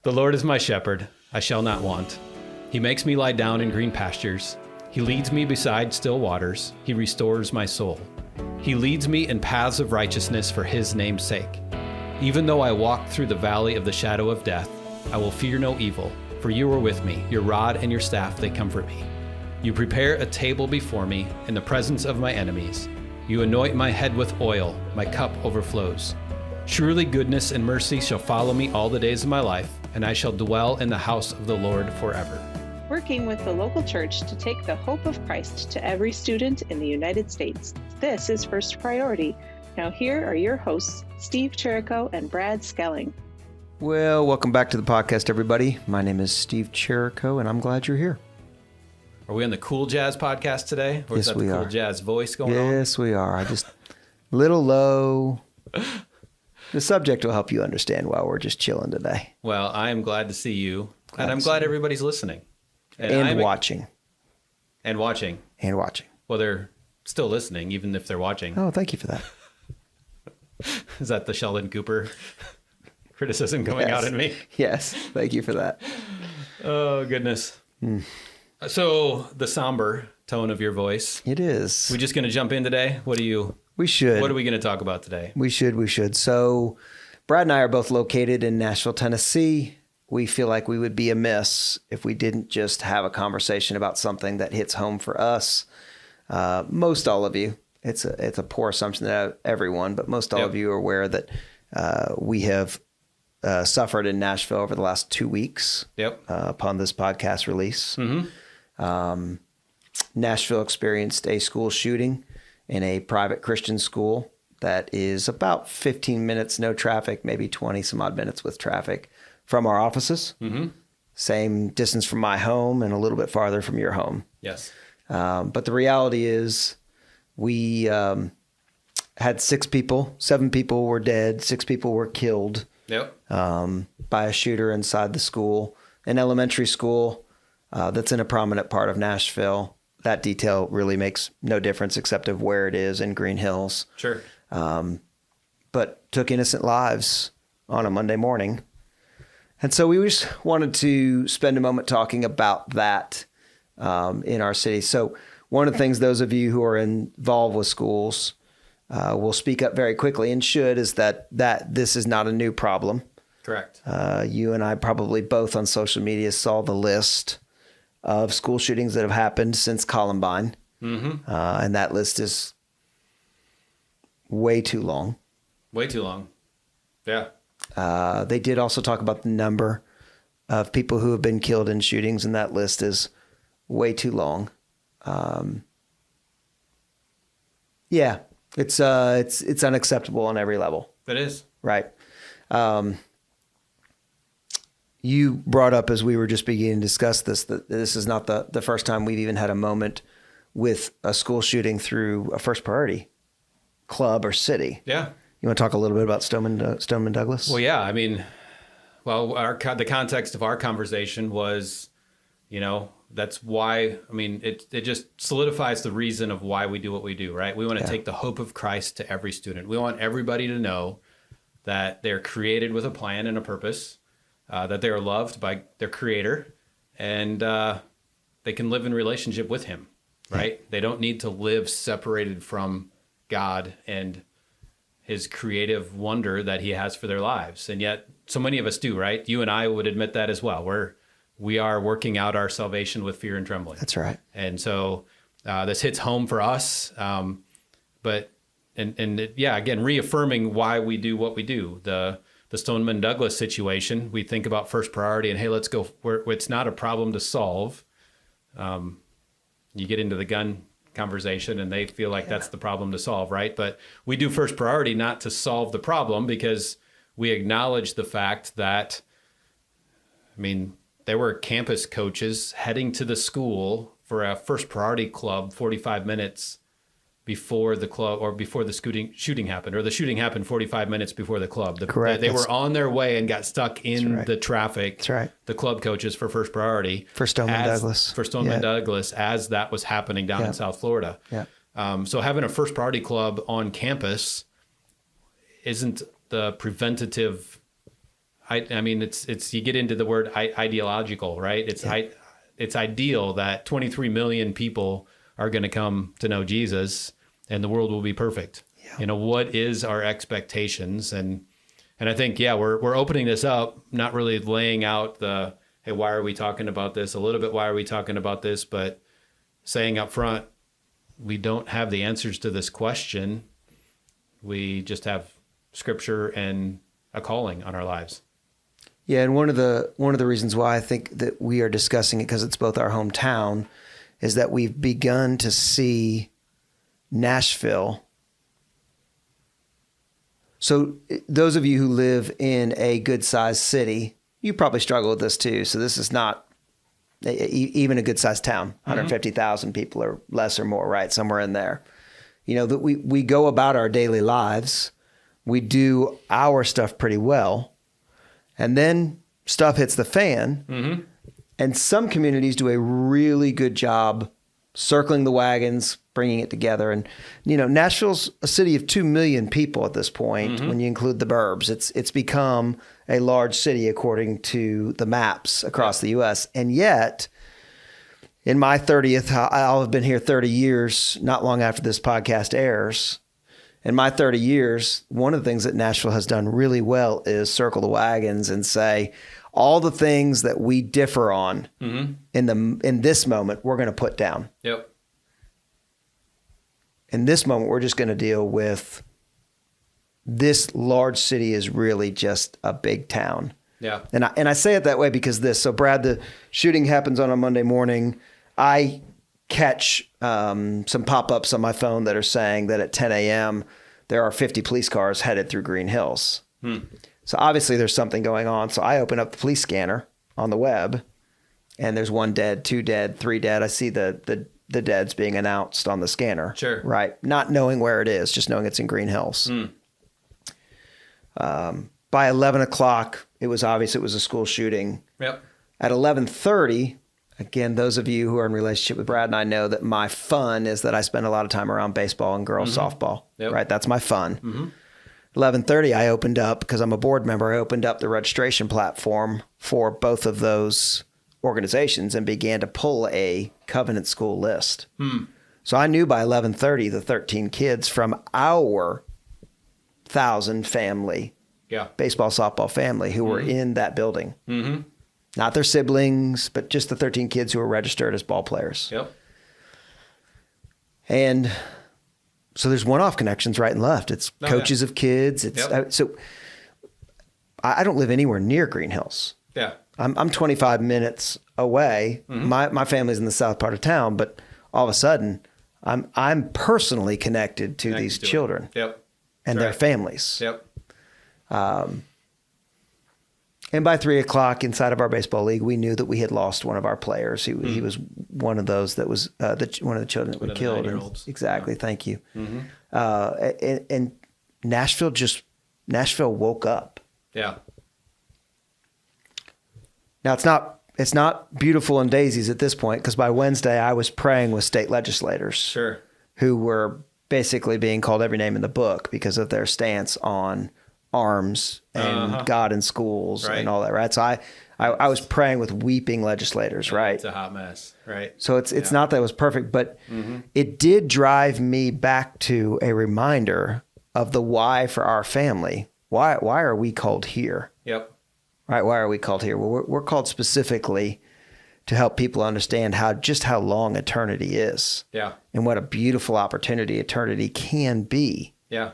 The Lord is my shepherd, I shall not want. He makes me lie down in green pastures. He leads me beside still waters. He restores my soul. He leads me in paths of righteousness for his name's sake. Even though I walk through the valley of the shadow of death, I will fear no evil, for you are with me. Your rod and your staff, they comfort me. You prepare a table before me in the presence of my enemies. You anoint my head with oil, my cup overflows. Surely goodness and mercy shall follow me all the days of my life, and I shall dwell in the house of the Lord forever. Working with the local church to take the hope of Christ to every student in the United States. This is First Priority. Now here are your hosts, Steve Chirico and Brad Skelling. Well, welcome back to the podcast, everybody. My name is Steve Chirico, and I'm glad you're here. Are we on the Cool Jazz podcast today? Or is that the Cool Jazz voice going on? Yes, we are. I just a little low. The subject will help you understand why we're just chilling today. Well, I am glad to see you, and I'm glad everybody's listening. And watching. And watching. And watching. Well, they're still listening, even if they're watching. Oh, thank you for that. Is that the Sheldon Cooper criticism coming out in me? Yes, thank you for that. Oh, goodness. So, the somber tone of your voice. It is. We just going to jump in today? We should. What are we going to talk about today? We should. So, Brad and I are both located in Nashville, Tennessee. We feel like we would be amiss if we didn't just have a conversation about something that hits home for us. Most all of you, it's a poor assumption that everyone, but most all of you are aware that we have suffered in Nashville over the last 2 weeks upon this podcast release. Mm-hmm. Nashville experienced a school shooting in a private Christian school that is about 15 minutes, no traffic, maybe 20 some odd minutes with traffic from our offices. Mm-hmm. Same distance from my home and a little bit farther from your home. Yes. But the reality is we had 7 people were dead, 6 people were killed by a shooter inside the school, an elementary school that's in a prominent part of Nashville. That detail really makes no difference except of where it is in Green Hills. Sure. But took innocent lives on a Monday morning. And so we just wanted to spend a moment talking about that in our city. So one of the things those of you who are involved with schools will speak up very quickly and should is that this is not a new problem. Correct. You and I probably both on social media saw the list of school shootings that have happened since Columbine. Mm-hmm. And that list is way too long. Way too long. Yeah. They did also talk about the number of people who have been killed in shootings, and that list is way too long. It's unacceptable on every level. It is. Right. You brought up as we were just beginning to discuss this, that this is not the first time we've even had a moment with a school shooting through a First Priority club or city. Yeah. You want to talk a little bit about Stoneman Douglas? Well, yeah. I mean, the context of our conversation was, that's why, it just solidifies the reason of why we do what we do, right? We want to take the hope of Christ to every student. We want everybody to know that they're created with a plan and a purpose, that they are loved by their Creator, and they can live in relationship with Him, right? Yeah. They don't need to live separated from God and His creative wonder that He has for their lives. And yet so many of us do, right? You and I would admit that as well. We are working out our salvation with fear and trembling. That's right. And so this hits home for us. Again, reaffirming why we do what we do. The Stoneman Douglas situation, we think about First Priority and, hey, let's go where it's not a problem to solve. You get into the gun conversation and they feel like that's the problem to solve, right? But we do First Priority not to solve the problem, because we acknowledge the fact that, there were campus coaches heading to the school for a First Priority club 45 minutes before the club, or before the shooting happened, or the shooting happened 45 minutes before the club. Correct. They were on their way and got stuck in the traffic. That's right. The club coaches for First Priority. For Stoneman Douglas, as that was happening down in South Florida. Yeah. So having a First Priority club on campus isn't the preventative I mean, it's you get into the word ideological, right? It's ideal that 23 million people are going to come to know Jesus and the world will be perfect. Yeah. What is our expectations? And I think, we're opening this up, not really laying out hey, why are we talking about this? A little bit, why are we talking about this? But saying up front, we don't have the answers to this question. We just have Scripture and a calling on our lives. Yeah, and one of the reasons why I think that we are discussing it, because it's both our hometown, is that we've begun to see Nashville. So those of you who live in a good-sized city, you probably struggle with this too. So this is not even a good-sized town, 150,000 people or less or more, right? Somewhere in there. That we go about our daily lives. We do our stuff pretty well. And then stuff hits the fan. Mm-hmm. And some communities do a really good job circling the wagons, bringing it together. And, Nashville's a city of 2 million people at this point, when you include the burbs. It's become a large city according to the maps across the U.S. And yet, in my 30th, I'll have been here 30 years, not long after this podcast airs. In my 30 years, one of the things that Nashville has done really well is circle the wagons and say, all the things that we differ on in this moment, we're going to put down. Yep. In this moment, we're just going to deal with this large city is really just a big town. Yeah. And I say it that way because so Brad, the shooting happens on a Monday morning. I catch some pop-ups on my phone that are saying that at 10 a.m. there are 50 police cars headed through Green Hills. So obviously there's something going on. So I open up the police scanner on the web, and there's 1 dead, 2 dead, 3 dead. I see the deads being announced on the scanner. Sure. Right. Not knowing where it is, just knowing it's in Green Hills. By 11 o'clock, it was obvious it was a school shooting. Yep. At 11:30, again, those of you who are in relationship with Brad and I know that my fun is that I spend a lot of time around baseball and girls softball. Yep. Right? That's my fun. 11:30, I opened up, because I'm a board member, I opened up the registration platform for both of those organizations and began to pull a Covenant School list. So I knew by 11:30 the 13 kids from our 1,000 family, baseball, softball family who were in that building. Not their siblings, but just the 13 kids who were registered as ball players. Yep. And so there's one-off connections right and left. It's coaches of kids. It's so I don't live anywhere near Green Hills. Yeah. I'm 25 minutes away. My family's in the south part of town, but all of a sudden I'm personally connected to these children. Yep. And their families. Yep. And by 3 o'clock inside of our baseball league, we knew that we had lost one of our players. He was one of those that was one of the children that were killed. Exactly. Yeah. Thank you. And Nashville woke up. Yeah. Now it's not beautiful and daisies at this point, because by Wednesday I was praying with state legislators who were basically being called every name in the book because of their stance on arms and God in schools and all that, right? So I was praying with weeping legislators, right? It's a hot mess, right? So it's not that it was perfect, but it did drive me back to a reminder of the why for our family. Why are we called here? Yep. Right? Why are we called here? Well, we're called specifically to help people understand how long eternity is. Yeah. And what a beautiful opportunity eternity can be. Yeah.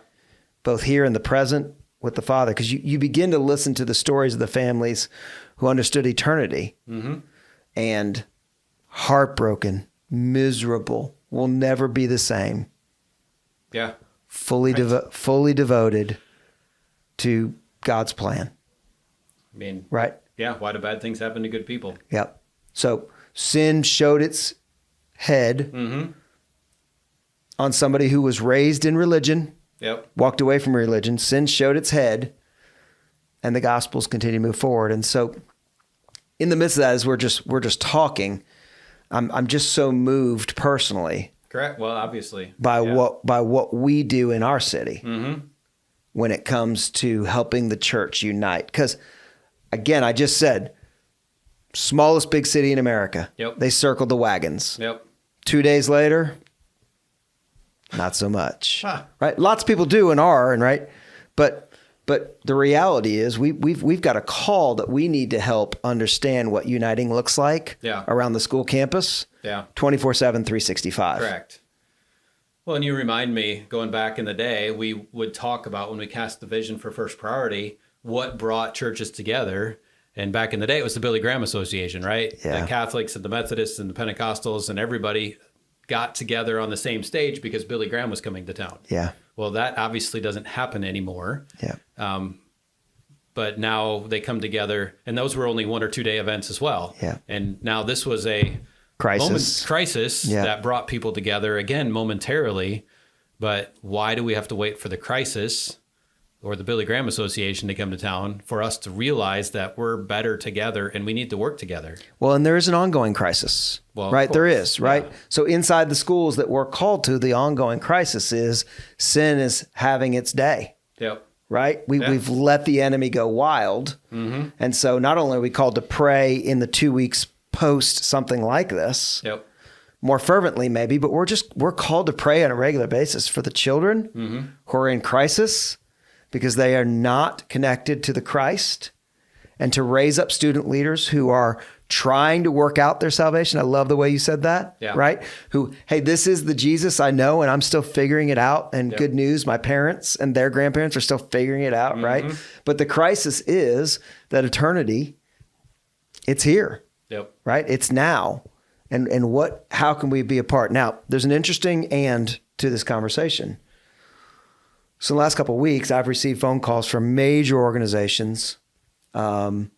Both here in the present with the Father, because you begin to listen to the stories of the families who understood eternity and heartbroken, miserable, will never be the same. Yeah. Fully devoted to God's plan. I mean, right? Yeah. Why do bad things happen to good people? Yep. So sin showed its head on somebody who was raised in religion. Yep. Walked away from religion. Sin showed its head, and the Gospels continue to move forward. And so, in the midst of that, as we're just talking, I'm just so moved personally. Correct. Well, obviously, by what we do in our city when it comes to helping the church unite. Because Again, I just said, smallest big city in America. Yep. They circled the wagons. Yep. 2 days later, not so much. Right? Lots of people do and are, and right, but the reality is we've got a call that we need to help understand what uniting looks like around the school campus. 24/7, 365. Correct. Well, and you remind me, going back in the day, we would talk about when we cast the vision for First Priority, what brought churches together. And back in the day, it was the Billy Graham Association, right? Yeah. The Catholics and the Methodists and the Pentecostals and everybody got together on the same stage because Billy Graham was coming to town. Yeah. Well, that obviously doesn't happen anymore. Yeah. But now they come together, and those were only 1 or 2 day events as well. Yeah. And now this was a crisis that brought people together again momentarily. But why do we have to wait for the crisis or the Billy Graham Association to come to town for us to realize that we're better together and we need to work together? Well, and there is an ongoing crisis, right? There is, right? Yeah. So inside the schools that we're called to, the ongoing crisis is sin is having its day. Yep. Right? We've let the enemy go wild. Mm-hmm. And so not only are we called to pray in the 2 weeks post something like this, more fervently maybe, but we're called to pray on a regular basis for the children who are in crisis because they are not connected to the Christ, and to raise up student leaders who are trying to work out their salvation. I love the way you said that, right? Who, hey, this is the Jesus I know, and I'm still figuring it out. And good news, my parents and their grandparents are still figuring it out, right? But the crisis is that eternity, it's here, right? It's now. And how can we be a part? Now, there's an interesting and to this conversation. So in the last couple of weeks, I've received phone calls from major organizations on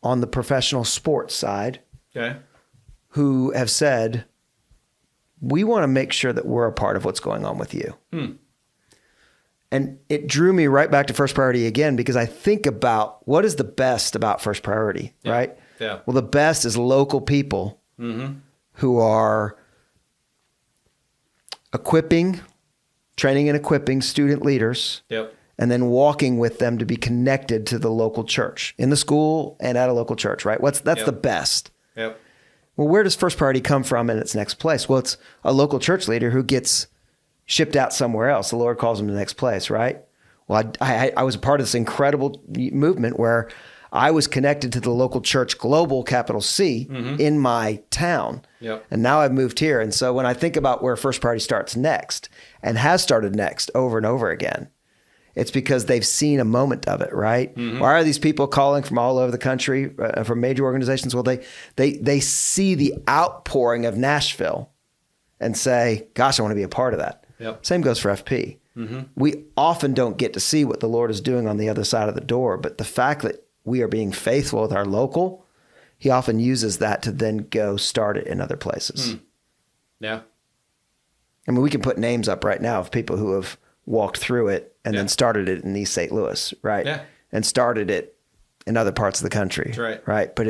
the professional sports side who have said, we want to make sure that we're a part of what's going on with you. And it drew me right back to First Priority again, because I think about what is the best about First Priority, right? Yeah. Well, the best is local people who are training and equipping student leaders, and then walking with them to be connected to the local church in the school and at a local church, right? That's the best. Well, where does First Priority come from in its next place? Well, it's a local church leader who gets shipped out somewhere else. The Lord calls him to the next place, right? Well, I was a part of this incredible movement where I was connected to the local church, global, capital C, in my town. And now I've moved here. And so when I think about where First Priority starts next, and has started next over and over again, it's because they've seen a moment of it, right? Why are these people calling from all over the country, from major organizations? Well, they see the outpouring of Nashville and say, gosh, I want to be a part of that. Same goes for FP. We often don't get to see what the Lord is doing on the other side of the door, but the fact that we are being faithful with our local, he often uses that to then go start it in other places. I mean, we can put names up right now of people who have walked through it and then started it in East St. Louis, right? And started it in other parts of the country, right? But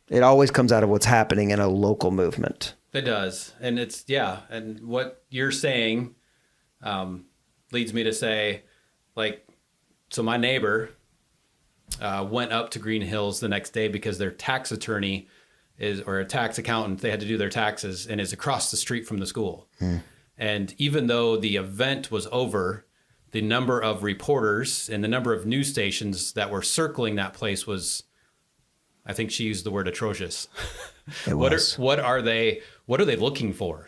it always comes out of what's happening in a local movement. It does. And and what you're saying leads me to say, so my neighbor went up to Green Hills the next day because their tax attorney or a tax accountant, they had to do their taxes, and is across the street from the school. And even though the event was over, the number of reporters and the number of news stations that were circling that place was, I think she used the word atrocious. What are they looking for?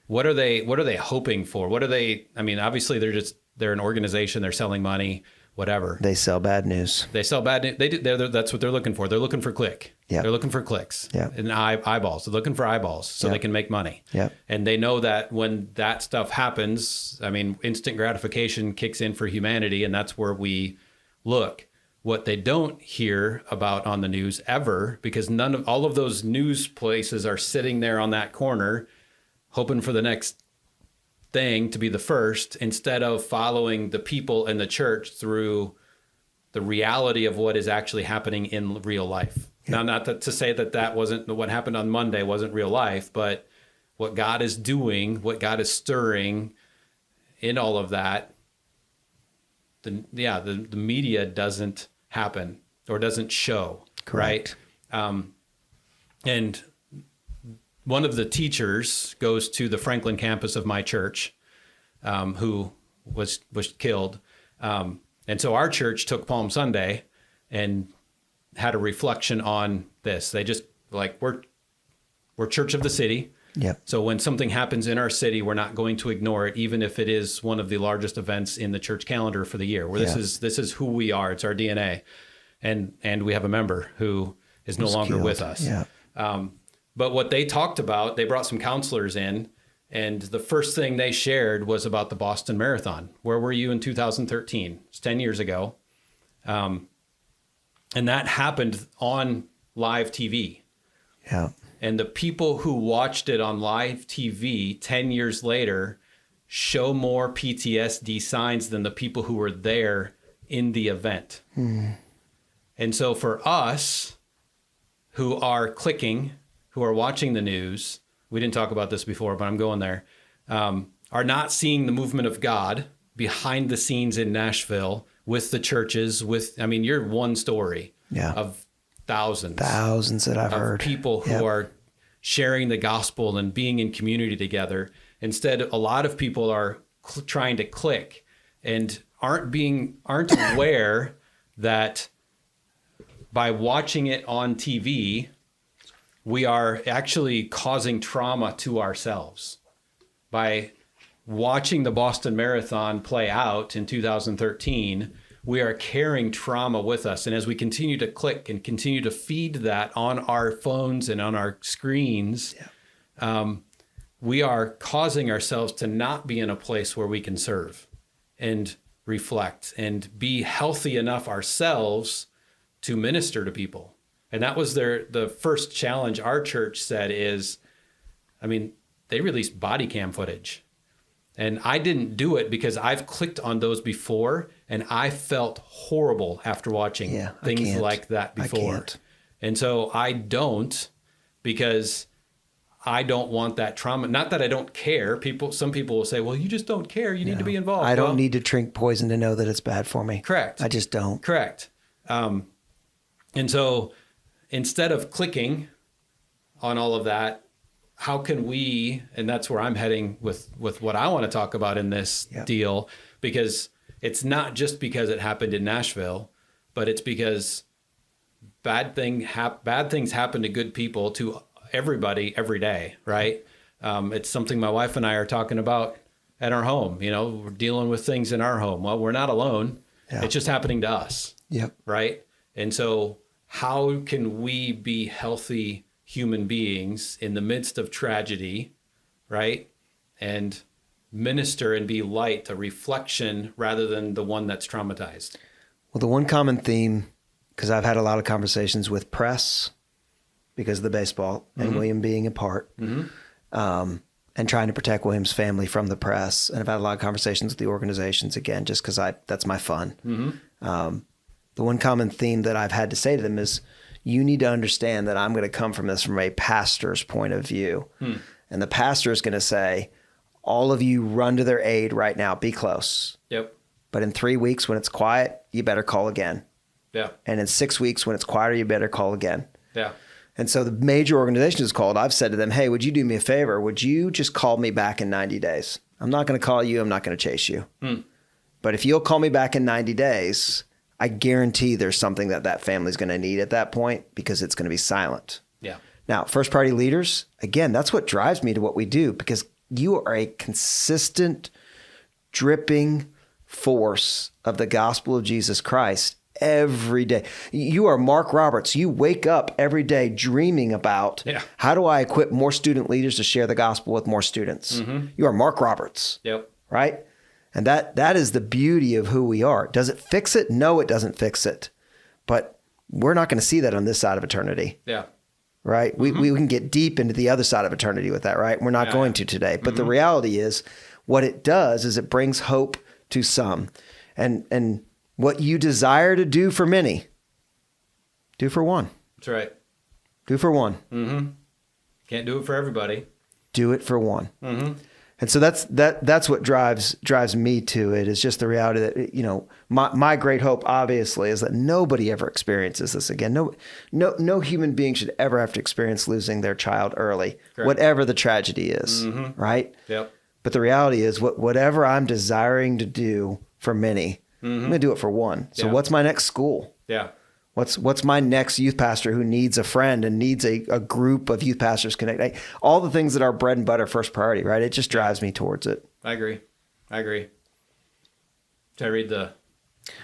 What are they hoping for? Obviously they're an organization, they're selling money, whatever. They sell bad news. That's what they're looking for. They're looking for click. They're looking for clicks and eyeballs. They're looking for eyeballs so they can make money. And they know that when that stuff happens, instant gratification kicks in for humanity, and that's where we look. What they don't hear about on the news ever, because all of those news places are sitting there on that corner hoping for the next thing to be the first, instead of following the people in the church through the reality of what is actually happening in real life. Now, not to say that wasn't what happened on Monday wasn't real life, but what God is doing, what God is stirring in all of that, the media doesn't happen. or doesn't show. Correct. Right. And one of the teachers goes to the Franklin campus of my church, who was killed. And so our church took Palm Sunday and had a reflection on this. They just we're church of the city. Yep. So when something happens in our city, we're not going to ignore it, even if it is one of the largest events in the church calendar for the year. Where this is who we are. It's our DNA, and we have a member who is no longer with us. Yeah. But what they talked about, they brought some counselors in, and the first thing they shared was about the Boston Marathon. Where were you in 2013? It's 10 years ago. And that happened on live TV. Yeah. And the people who watched it on live TV 10 years later show more PTSD signs than the people who were there in the event. And so for us who are clicking, who are watching the news, we didn't talk about this before, but I'm going there, are not seeing the movement of God behind the scenes in Nashville with the churches, you're one story of thousands that I've heard. People who are sharing the gospel and being in community together. Instead, a lot of people are trying to click and aren't aware that by watching it on TV, we are actually causing trauma to ourselves. By watching the Boston Marathon play out in 2013, we are carrying trauma with us. And as we continue to click and continue to feed that on our phones and on our screens, we are causing ourselves to not be in a place where we can serve and reflect and be healthy enough ourselves to minister to people. And that was the first challenge our church said is, they released body cam footage. And I didn't do it because I've clicked on those before and I felt horrible after watching things like that before. And so I don't, because I don't want that trauma. Not that I don't care. Some people will say, well, you just don't care. You need to be involved. I don't need to drink poison to know that it's bad for me. Correct. I just don't. Correct. And so instead of clicking on all of that, how can we, and that's where I'm heading with what I want to talk about in this deal, because it's not just because it happened in Nashville, but it's because bad things happen to good people, to everybody every day, right? It's something my wife and I are talking about at our home. We're dealing with things in our home. Well, we're not alone. Yeah. It's just happening to us. Yep. Right? And so how can we be healthy human beings in the midst of tragedy, right? And minister and be light, a reflection rather than the one that's traumatized. Well, the one common theme, because I've had a lot of conversations with press because of the baseball and William being a part, and trying to protect William's family from the press. And I've had a lot of conversations with the organizations, again, just because that's my fun. The one common theme that I've had to say to them is, you need to understand that I'm going to come from this from a pastor's point of view. And the pastor is going to say, all of you run to their aid right now. Be close. Yep. But in 3 weeks when it's quiet, you better call again. Yeah. And in 6 weeks when it's quieter, you better call again. Yeah. And so the major organization is called. I've said to them, hey, would you do me a favor? Would you just call me back in 90 days? I'm not going to call you. I'm not going to chase you. But if you'll call me back in 90 days, I guarantee there's something that family's going to need at that point, because it's going to be silent. Yeah. Now, first party leaders, again, that's what drives me to what we do, because you are a consistent, dripping force of the gospel of Jesus Christ every day. You are Mark Roberts. You wake up every day dreaming about how do I equip more student leaders to share the gospel with more students? You are Mark Roberts. Yep. Right? And that is the beauty of who we are. Does it fix it? No, it doesn't fix it. But we're not going to see that on this side of eternity. Yeah. Right? We can get deep into the other side of eternity with that, right? We're not going to today. But the reality is, what it does is it brings hope to some. And what you desire to do for many, do for one. That's right. Do for one. Can't do it for everybody. Do it for one. And so that's what drives me to it, is just the reality that, you know, my great hope obviously is that nobody ever experiences this again. No human being should ever have to experience losing their child early, correct, whatever the tragedy is, right? Yep. But the reality is whatever I'm desiring to do for many, I'm going to do it for one. So what's my next school? Yeah. What's my next youth pastor who needs a friend and needs a group of youth pastors connect? All the things that are bread and butter, first priority, right? It just drives me towards it. I agree. Should I read the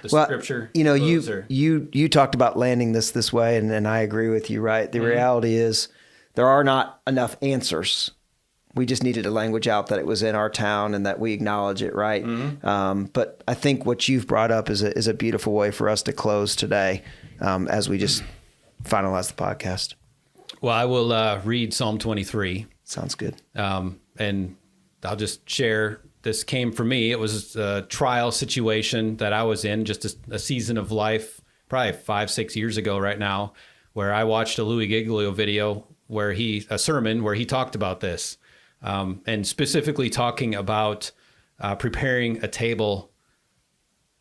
scripture? You know, you talked about landing this way, and I agree with you, right? The reality is there are not enough answers. We just needed a language out that it was in our town and that we acknowledge it, right? But I think what you've brought up is a beautiful way for us to close today as we just finalize the podcast. Well, I will read Psalm 23. Sounds good. And I'll just share, this came from me. It was a trial situation that I was in, just a season of life, probably 5-6 years ago right now, where I watched a Louis Giglio video a sermon where he talked about this. And specifically talking about preparing a table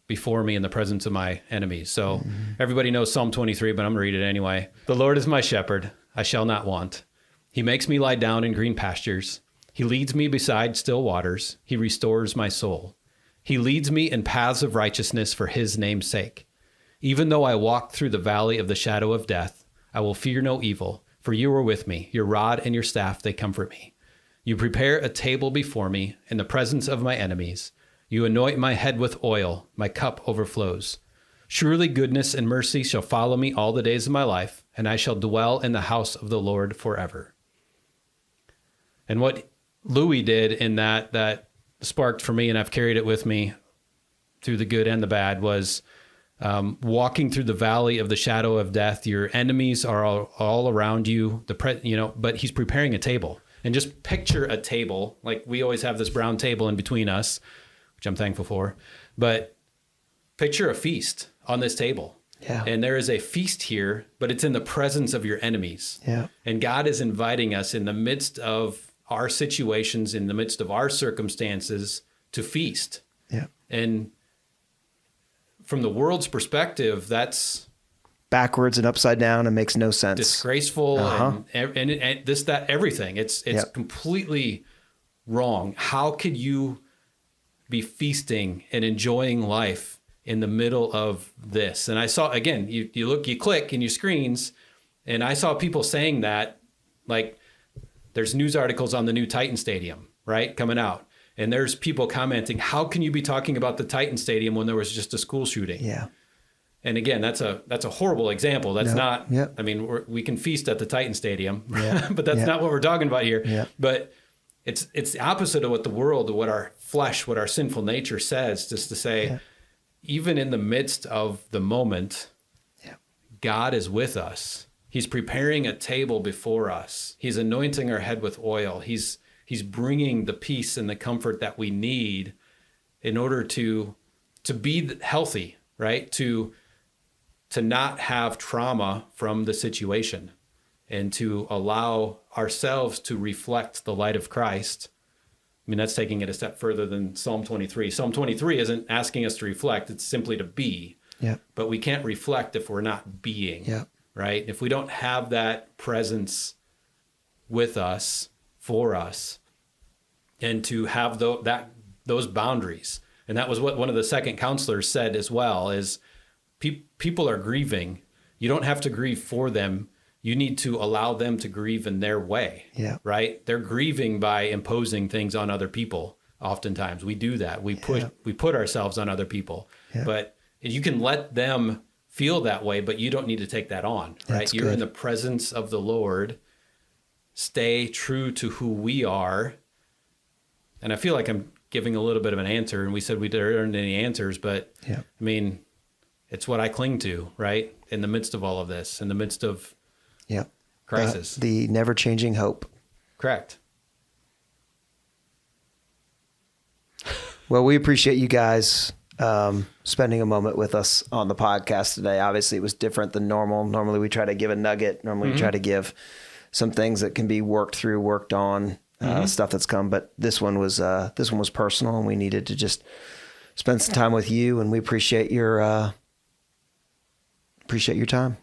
before me in the presence of my enemies. So everybody knows Psalm 23, but I'm gonna read it anyway. The Lord is my shepherd, I shall not want. He makes me lie down in green pastures. He leads me beside still waters. He restores my soul. He leads me in paths of righteousness for his name's sake. Even though I walk through the valley of the shadow of death, I will fear no evil, for you are with me. Your rod and your staff, they comfort me. You prepare a table before me in the presence of my enemies. You anoint my head with oil. My cup overflows. Surely goodness and mercy shall follow me all the days of my life, and I shall dwell in the house of the Lord forever. And what Louis did in that sparked for me, and I've carried it with me through the good and the bad, was walking through the valley of the shadow of death. Your enemies are all around you, but he's preparing a table. And just picture a table, like we always have this brown table in between us, which I'm thankful for, but picture a feast on this table. Yeah. And there is a feast here, but it's in the presence of your enemies. Yeah. And God is inviting us in the midst of our situations, in the midst of our circumstances, to feast. Yeah. And from the world's perspective, that's backwards and upside down and makes no sense. Disgraceful and this, that, everything. It's completely wrong. How could you be feasting and enjoying life in the middle of this? And I saw, again, you click in your screens, and I saw people saying that, like, there's news articles on the new Titan Stadium, right, coming out. And there's people commenting, how can you be talking about the Titan Stadium when there was just a school shooting? Yeah. And again, that's a horrible example. That's not, I mean, we can feast at the Titan Stadium, but that's not what we're talking about here. Yeah. But it's the opposite of what the world, what our flesh, what our sinful nature says, just to say, even in the midst of the moment, God is with us. He's preparing a table before us. He's anointing our head with oil. He's bringing the peace and the comfort that we need in order to be healthy, right? To not have trauma from the situation, and to allow ourselves to reflect the light of Christ. I mean, that's taking it a step further than Psalm 23. Psalm 23 isn't asking us to reflect, it's simply to be. Yeah. But we can't reflect if we're not being, right? If we don't have that presence with us, for us, and to have those boundaries. And that was what one of the second counselors said as well, is people are grieving. You don't have to grieve for them. You need to allow them to grieve in their way, right? They're grieving by imposing things on other people. Oftentimes we do that. We put ourselves on other people, but you can let them feel that way, but you don't need to take that on, right? That's You're good. in the presence of the Lord. Stay true to who we are. And I feel like I'm giving a little bit of an answer, and we said we didn't earn any answers, but I mean, it's what I cling to, right? In the midst of all of this, in the midst of crisis. The never-changing hope. Correct. Well, we appreciate you guys spending a moment with us on the podcast today. Obviously, it was different than normal. Normally, we try to give a nugget. Normally, we try to give some things that can be worked through, worked on. stuff that's come, but this one was personal, and we needed to just spend some time with you, and we appreciate your time.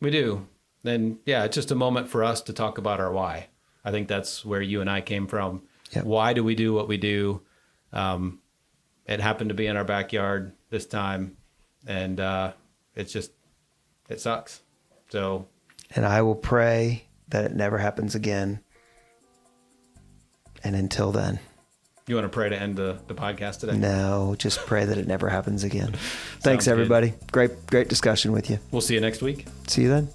We do. And yeah, it's just a moment for us to talk about our why. I think that's where you and I came from. Yep. Why do we do what we do? It happened to be in our backyard this time, and it sucks. So, and I will pray that it never happens again. And until then, you want to pray to end the podcast today? No, just pray that it never happens again. Thanks, everybody. Great discussion with you. We'll see you next week. See you then.